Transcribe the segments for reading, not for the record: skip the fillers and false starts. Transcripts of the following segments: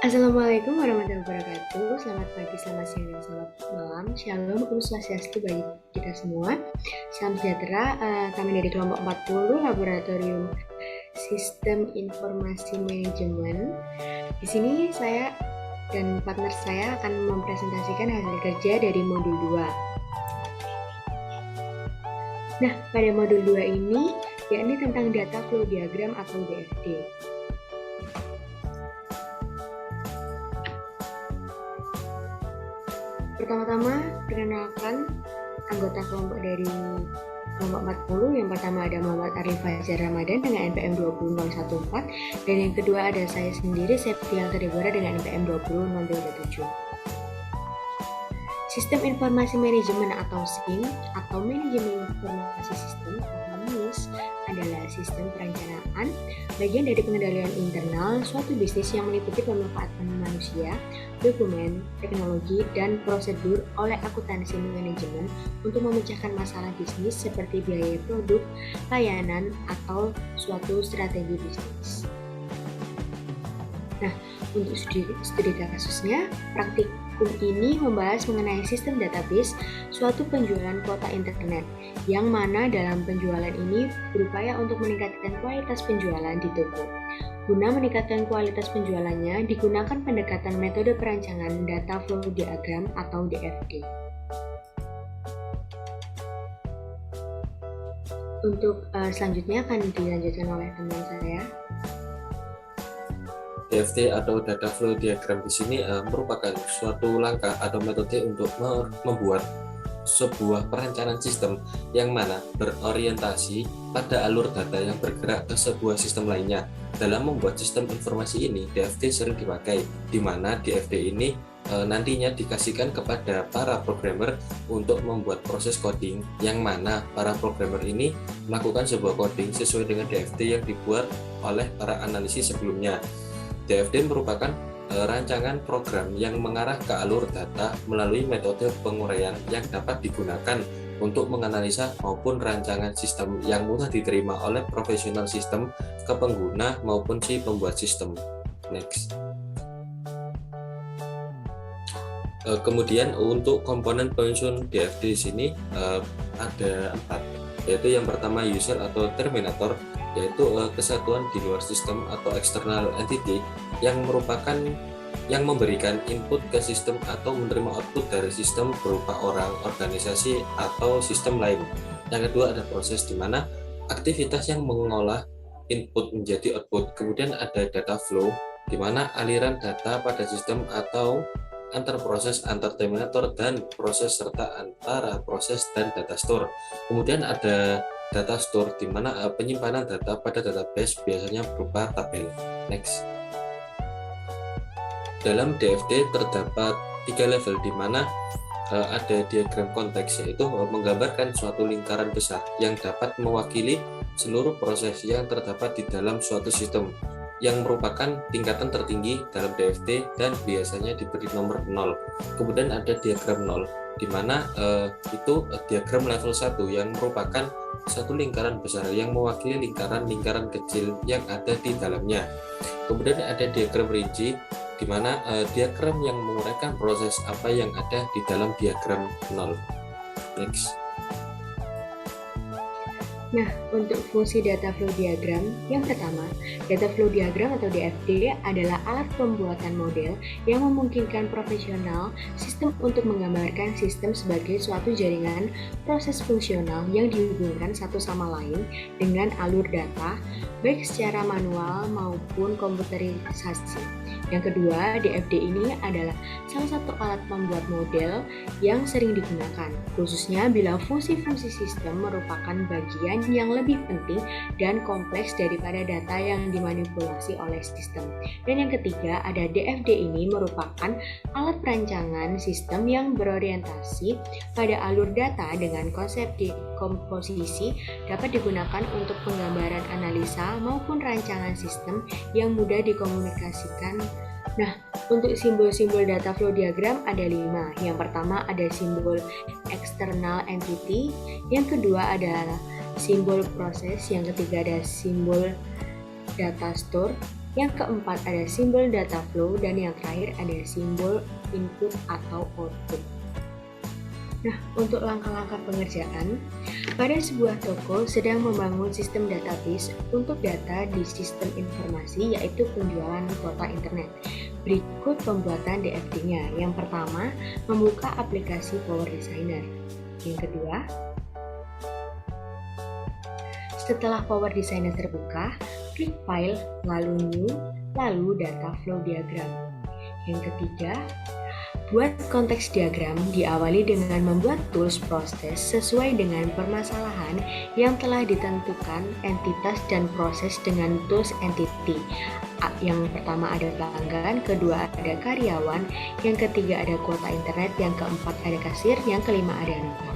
Assalamualaikum warahmatullahi wabarakatuh. Selamat pagi, selamat siang, dan selamat malam. Shalom, Om Swastiastu bagi kita semua. Salam sejahtera. Kami dari kelompok 40 Laboratorium Sistem Informasi Manajemen. Di sini saya dan partner saya akan mempresentasikan hasil kerja dari modul 2. Nah, pada modul 2 ini yakni tentang data flow diagram atau DFD. Pertama-tama, perkenalkan anggota kelompok dari kelompok 40. Yang pertama ada Muhammad Arif Fajar Ramadan dengan NPM 20014, dan yang kedua ada saya sendiri, Septianto Deborah dengan NPM 20037. Sistem Informasi Manajemen atau SIM atau Manajemen Informasi Sistem atau MIS adalah sistem perencanaan bagian dari pengendalian internal suatu bisnis yang meliputi pemanfaatan manusia, dokumen, teknologi, dan prosedur oleh akuntansi manajemen untuk memecahkan masalah bisnis seperti biaya produk, layanan, atau suatu strategi bisnis. Nah, untuk studi kasusnya, praktikum ini membahas mengenai sistem database suatu penjualan kuota internet, yang mana dalam penjualan ini berupaya untuk meningkatkan kualitas penjualan di toko. Guna meningkatkan kualitas penjualannya, digunakan pendekatan metode perancangan data flow diagram atau DFD. Untuk selanjutnya akan dilanjutkan oleh teman saya. DFD atau Data Flow Diagram di sini merupakan suatu langkah atau metode untuk membuat sebuah perencanaan sistem yang mana berorientasi pada alur data yang bergerak ke sebuah sistem lainnya. Dalam membuat sistem informasi ini, DFD sering dipakai, di mana DFD ini nantinya dikasihkan kepada para programmer untuk membuat proses coding, yang mana para programmer ini melakukan sebuah coding sesuai dengan DFD yang dibuat oleh para analisis sebelumnya. DFD merupakan rancangan program yang mengarah ke alur data melalui metode penguraian yang dapat digunakan untuk menganalisa maupun rancangan sistem yang mudah diterima oleh profesional sistem ke pengguna maupun si pembuat sistem. Next. Kemudian untuk komponen penyusun DFD di sini ada 4, yaitu yang pertama user atau terminator, yaitu kesatuan di luar sistem atau external entity yang memberikan input ke sistem atau menerima output dari sistem berupa orang, organisasi, atau sistem lain. Yang kedua ada proses, di mana aktivitas yang mengolah input menjadi output. Kemudian ada data flow, di mana aliran data pada sistem atau antar proses, antar terminator, dan proses, serta antara proses dan data store. Kemudian ada data store, di mana penyimpanan data pada database biasanya berupa tabel. Next. Dalam DFD terdapat 3 level, di mana ada diagram konteks, yaitu menggambarkan suatu lingkaran besar yang dapat mewakili seluruh proses yang terdapat di dalam suatu sistem, yang merupakan tingkatan tertinggi dalam DFD dan biasanya diberi nomor 0. Kemudian ada diagram 0, di mana itu diagram level 1 yang merupakan satu lingkaran besar yang mewakili lingkaran-lingkaran kecil yang ada di dalamnya. Kemudian ada diagram rinci, di mana diagram yang menguraikan proses apa yang ada di dalam diagram 0. Next. Nah, untuk fungsi data flow diagram, yang pertama, data flow diagram atau DFD adalah alat pembuatan model yang memungkinkan profesional sistem untuk menggambarkan sistem sebagai suatu jaringan proses fungsional yang dihubungkan satu sama lain dengan alur data, baik secara manual maupun komputerisasi. Yang kedua, DFD ini adalah salah satu alat pembuat model yang sering digunakan, khususnya bila fungsi-fungsi sistem merupakan bagian yang lebih penting dan kompleks daripada data yang dimanipulasi oleh sistem. Dan yang ketiga, ada DFD ini merupakan alat perancangan sistem yang berorientasi pada alur data dengan konsep dekomposisi, dapat digunakan untuk penggambaran analisa maupun rancangan sistem yang mudah dikomunikasikan. Nah, untuk simbol-simbol data flow diagram ada 5. Yang pertama ada simbol external entity, yang kedua adalah simbol proses, yang ketiga ada simbol data store, Yang keempat ada simbol data flow, dan yang terakhir ada simbol input atau output. Nah, untuk langkah-langkah pengerjaan, pada sebuah toko sedang membangun sistem database untuk data di sistem informasi, yaitu penjualan kuota internet. Berikut pembuatan DFD-nya. Yang pertama, membuka aplikasi Power Designer. Yang kedua, setelah Power Designer terbuka, klik File, lalu New, lalu Data Flow Diagram. Yang ketiga, buat konteks diagram diawali dengan membuat tools proses sesuai dengan permasalahan yang telah ditentukan entitas dan proses dengan tools entity. Yang pertama ada pelanggan, kedua ada karyawan, yang ketiga ada kuota internet, yang keempat ada kasir, yang kelima ada nota.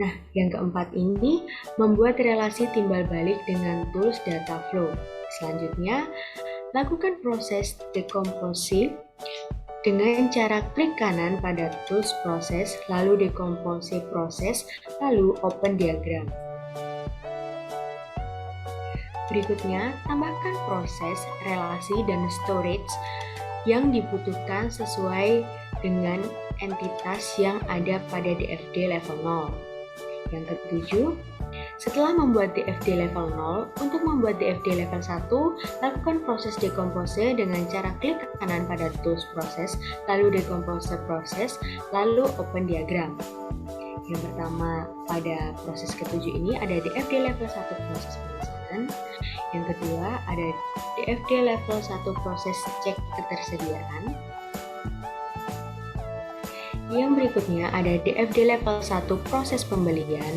Nah, yang keempat ini membuat relasi timbal balik dengan tools data flow. Selanjutnya, lakukan proses dekompose dengan cara klik kanan pada tools proses, lalu dekompose proses, lalu open diagram. Berikutnya, tambahkan proses, relasi, dan storage yang dibutuhkan sesuai dengan entitas yang ada pada DFD level 0. Yang ketujuh, setelah membuat DFD level 0, untuk membuat DFD level 1, lakukan proses dekompose dengan cara klik kanan pada tools proses, lalu dekompose proses, lalu open diagram. Yang pertama, pada proses ketujuh ini ada DFD level 1 proses pemesanan. Yang kedua, ada DFD level 1 proses cek ketersediaan. Yang berikutnya ada DFD level 1 proses pembelian.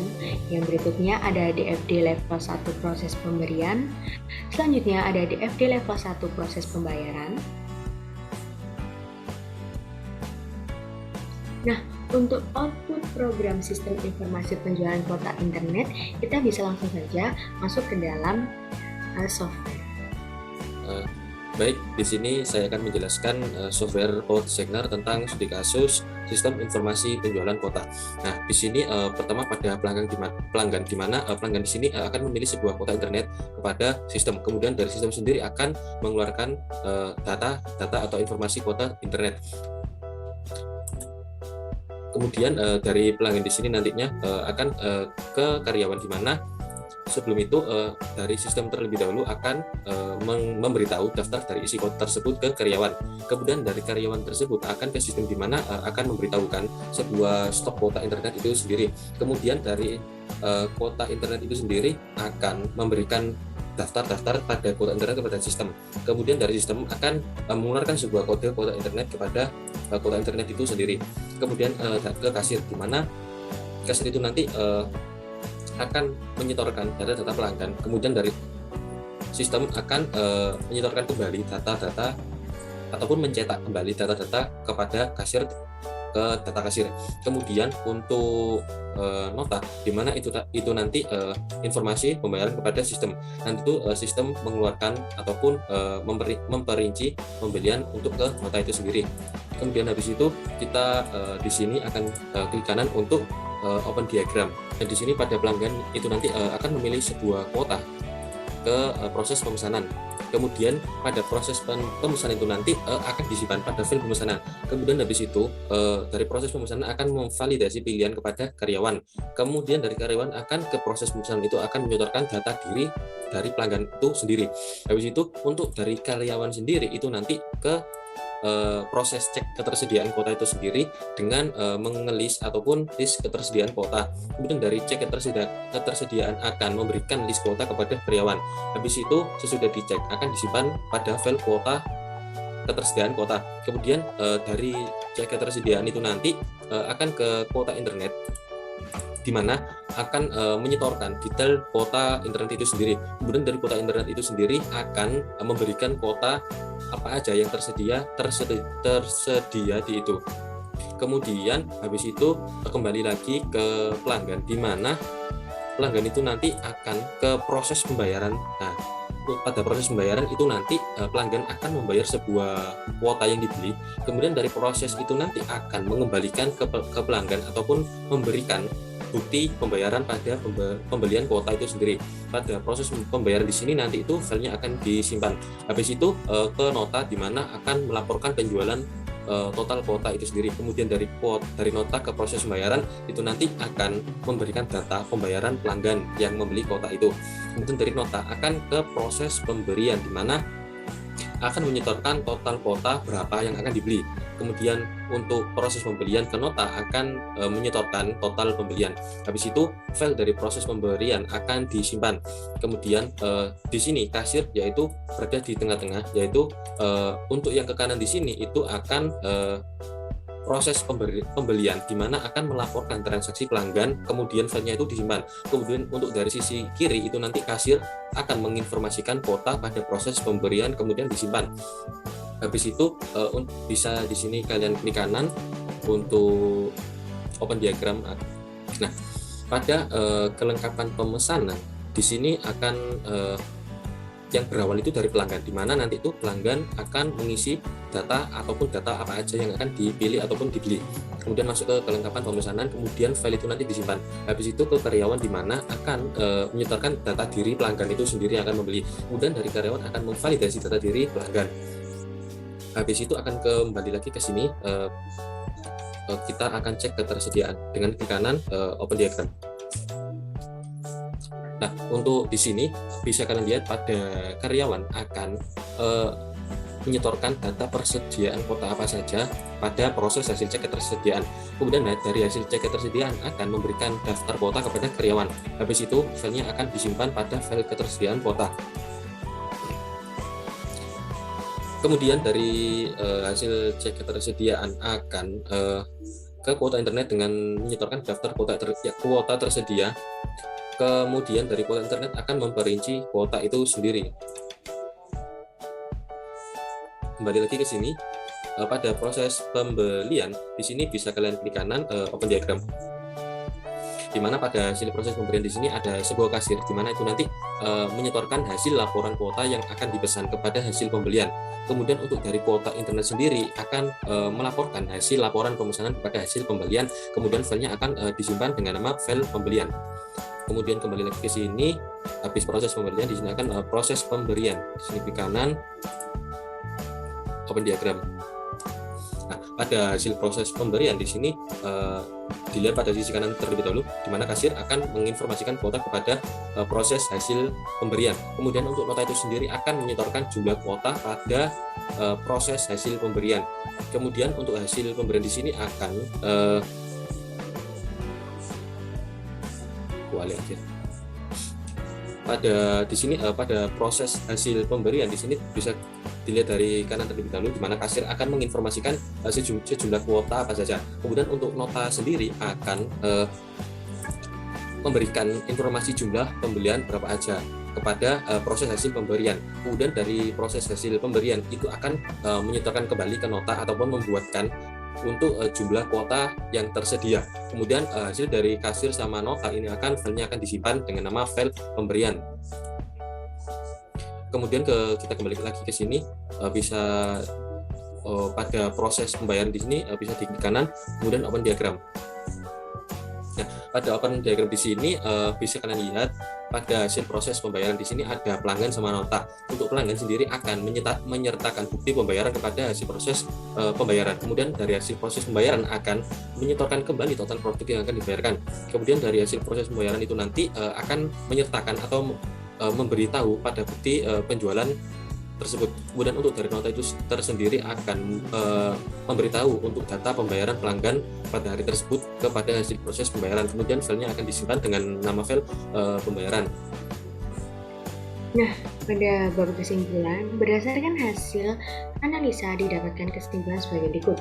Yang berikutnya ada DFD level 1 proses pemberian. Selanjutnya ada DFD level 1 proses pembayaran. Nah, untuk output program sistem informasi penjualan kuota internet, kita bisa langsung saja masuk ke dalam software. Baik, di sini saya akan menjelaskan software Power Designer tentang studi kasus sistem informasi penjualan kuota. Nah, di sini pertama pada pelanggan di mana pelanggan di sini akan memilih sebuah kuota internet kepada sistem. Kemudian dari sistem sendiri akan mengeluarkan data atau informasi kuota internet. Kemudian dari pelanggan di sini nantinya akan ke karyawan, di mana sebelum itu dari sistem terlebih dahulu akan memberitahu daftar dari isi kuota tersebut ke karyawan. Kemudian dari karyawan tersebut akan ke sistem, di mana akan memberitahukan sebuah stok kuota internet itu sendiri. Kemudian dari kuota internet itu sendiri akan memberikan daftar pada kuota internet kepada sistem. Kemudian dari sistem akan mengeluarkan sebuah kode kuota internet kepada kuota internet itu sendiri. Kemudian ke kasir, di mana kasir itu nanti akan menyetorkan data-data pelanggan. Kemudian dari sistem akan menyetorkan kembali data-data ataupun mencetak kembali data-data kepada kasir, ke data kasir. Kemudian untuk nota, di mana itu nanti informasi pembayaran kepada sistem. Nanti itu sistem mengeluarkan ataupun memperinci pembelian untuk ke nota itu sendiri. Kemudian habis itu kita di sini akan klik kanan untuk open diagram. Dan di sini pada pelanggan itu nanti akan memilih sebuah kuota ke proses pemesanan. Kemudian pada proses pemesanan itu nanti akan disimpan pada file pemesanan. Kemudian habis itu dari proses pemesanan akan memvalidasi pilihan kepada karyawan. Kemudian dari karyawan akan ke proses pemesanan, itu akan menyetorkan data diri dari pelanggan itu sendiri. Habis itu untuk dari karyawan sendiri itu nanti ke proses cek ketersediaan kuota itu sendiri dengan mengelis ataupun list ketersediaan kuota. Kemudian dari cek ketersediaan akan memberikan list kuota kepada karyawan. Habis itu sesudah dicek akan disimpan pada file kuota ketersediaan kuota. Kemudian dari cek ketersediaan itu nanti akan ke kuota internet, di mana akan menyetorkan detail kuota internet itu sendiri. Kemudian dari kuota internet itu sendiri akan memberikan kuota apa aja yang tersedia di itu. Kemudian habis itu kembali lagi ke pelanggan, di mana pelanggan itu nanti akan ke proses pembayaran. Nah, pada proses pembayaran itu nanti pelanggan akan membayar sebuah kuota yang dibeli. Kemudian dari proses itu nanti akan mengembalikan ke pelanggan ataupun memberikan bukti pembayaran pada pembelian kuota itu sendiri. Pada proses pembayaran di sini nanti itu filenya akan disimpan. Habis itu ke nota di mana akan melaporkan penjualan total kuota itu sendiri. Kemudian dari nota ke proses pembayaran itu nanti akan memberikan data pembayaran pelanggan yang membeli kuota itu. Kemudian dari nota akan ke proses pemberian di mana akan menyetorkan total kuota berapa yang akan dibeli. Kemudian untuk proses pembelian ke nota akan menyetorkan total pembelian. Habis itu file dari proses pemberian akan disimpan. Kemudian di sini kasir yaitu berada di tengah-tengah, yaitu untuk yang ke kanan di sini itu akan proses pembelian di mana akan melaporkan transaksi pelanggan, kemudian filenya itu disimpan. Kemudian untuk dari sisi kiri itu nanti kasir akan menginformasikan kuota pada proses pemberian kemudian disimpan. Habis itu bisa di sini kalian klik kanan untuk open diagram. Nah, pada kelengkapan pemesanan di sini akan yang berawal itu dari pelanggan, di mana nanti itu pelanggan akan mengisi data ataupun data apa aja yang akan dipilih ataupun dibeli. Kemudian masuk ke kelengkapan pemesanan, kemudian file itu nanti disimpan. Habis itu ke karyawan di mana akan menyetorkan data diri pelanggan itu sendiri yang akan membeli. Kemudian dari karyawan akan memvalidasi data diri pelanggan. Habis itu akan kembali lagi ke sini, kita akan cek ketersediaan dengan klik kanan open diagram. Nah, untuk di sini bisa kalian lihat pada karyawan akan menyetorkan data persediaan kuota apa saja pada proses hasil cek ketersediaan. Kemudian dari hasil cek ketersediaan akan memberikan daftar kuota kepada karyawan. Habis itu filenya akan disimpan pada file ketersediaan kuota. Kemudian dari hasil cek ketersediaan akan ke kuota internet dengan menyetorkan daftar kuota tersedia. Kemudian dari kuota internet akan memperinci kuota itu sendiri. Kembali lagi ke sini, pada proses pembelian di sini bisa kalian klik kanan open diagram. Di mana pada hasil proses pembelian di sini ada sebuah kasir di mana itu nanti menyetorkan hasil laporan kuota yang akan dipesan kepada hasil pembelian. Kemudian untuk dari kuota internet sendiri akan melaporkan hasil laporan pemesanan kepada hasil pembelian. Kemudian filenya akan disimpan dengan nama file pembelian. Kemudian kembali lagi ke sini, habis proses pembelian di sini akan proses pemberian. Di sini klik kanan open diagram. Nah, pada hasil proses pemberian di sini dilihat pada sisi kanan terlebih dahulu, di mana kasir akan menginformasikan kuota kepada proses hasil pemberian. Kemudian untuk nota itu sendiri akan menyetorkan jumlah kuota pada proses hasil pemberian. Kemudian untuk hasil pemberian di sini akan pada di sini pada proses hasil pemberian di sini bisa dilihat dari kanan terlebih dahulu, di mana kasir akan menginformasikan sejumlah kuota apa saja. Kemudian untuk nota sendiri akan memberikan informasi jumlah pembelian berapa aja kepada proses hasil pemberian. Kemudian dari proses hasil pemberian itu akan menyetorkan kembali ke nota ataupun membuatkan untuk jumlah kuota yang tersedia. Kemudian hasil dari kasir sama nota ini filenya akan disimpan dengan nama file pemberian. Kemudian kita kembali lagi ke sini, bisa pada proses pembayaran di sini bisa di klik kanan, kemudian open diagram. Nah, pada open diagram di sini bisa kalian lihat pada hasil proses pembayaran di sini ada pelanggan sama nota. Untuk pelanggan sendiri akan menyertakan bukti pembayaran kepada hasil proses pembayaran. Kemudian dari hasil proses pembayaran akan menyetorkan kembali total produk yang akan dibayarkan. Kemudian dari hasil proses pembayaran itu nanti akan menyertakan atau memberitahu pada bukti penjualan tersebut. Kemudian untuk dari nota itu tersendiri akan memberitahu untuk data pembayaran pelanggan pada hari tersebut kepada hasil proses pembayaran. Kemudian filenya akan disimpan dengan nama file pembayaran. Nah, pada bab kesimpulan, berdasarkan hasil analisa didapatkan kesimpulan sebagai berikut.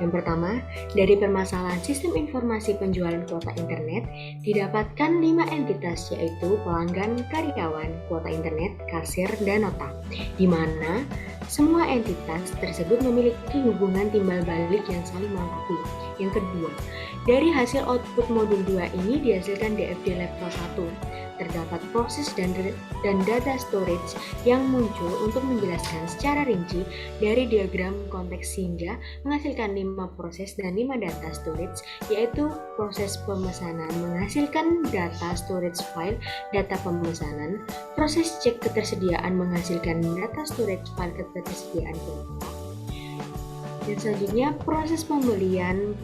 Yang pertama, dari permasalahan sistem informasi penjualan kuota internet, didapatkan 5 entitas yaitu pelanggan, karyawan, kuota internet, kasir, dan nota, di mana semua entitas tersebut memiliki hubungan timbal balik yang saling melengkapi. Yang kedua, dari hasil output modul 2 ini dihasilkan DFD level 1. Terdapat proses dan data storage storage yang muncul untuk menjelaskan secara rinci dari diagram konteks sehingga menghasilkan 5 proses dan 5 data storage, yaitu proses pemesanan menghasilkan data storage file data pemesanan, proses cek ketersediaan menghasilkan data storage file ketersediaan kuota, dan selanjutnya proses pembelian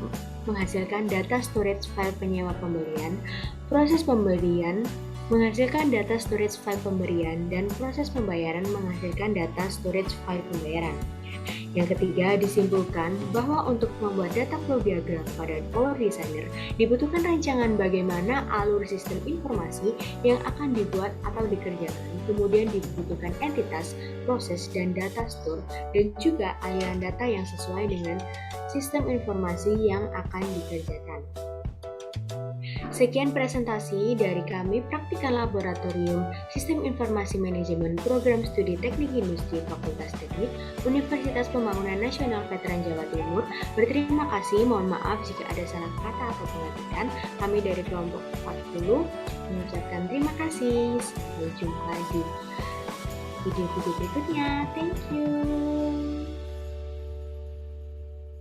menghasilkan data storage file penyewa pembelian, proses pembelian menghasilkan data storage file pemberian, dan proses pembayaran menghasilkan data storage file pembayaran. Yang ketiga, disimpulkan bahwa untuk membuat data flow diagram pada Power Designer dibutuhkan rancangan bagaimana alur sistem informasi yang akan dibuat atau dikerjakan, kemudian dibutuhkan entitas, proses, dan data store, dan juga aliran data yang sesuai dengan sistem informasi yang akan dikerjakan. Sekian presentasi dari kami Praktikal Laboratorium Sistem Informasi Manajemen Program Studi Teknik Industri Fakultas Teknik Universitas Pembangunan Nasional Veteran Jawa Timur. Berterima kasih, mohon maaf jika ada salah kata atau pengetikan. Kami dari kelompok 40 mengucapkan terima kasih. Sampai jumpa di video-video berikutnya. Thank you.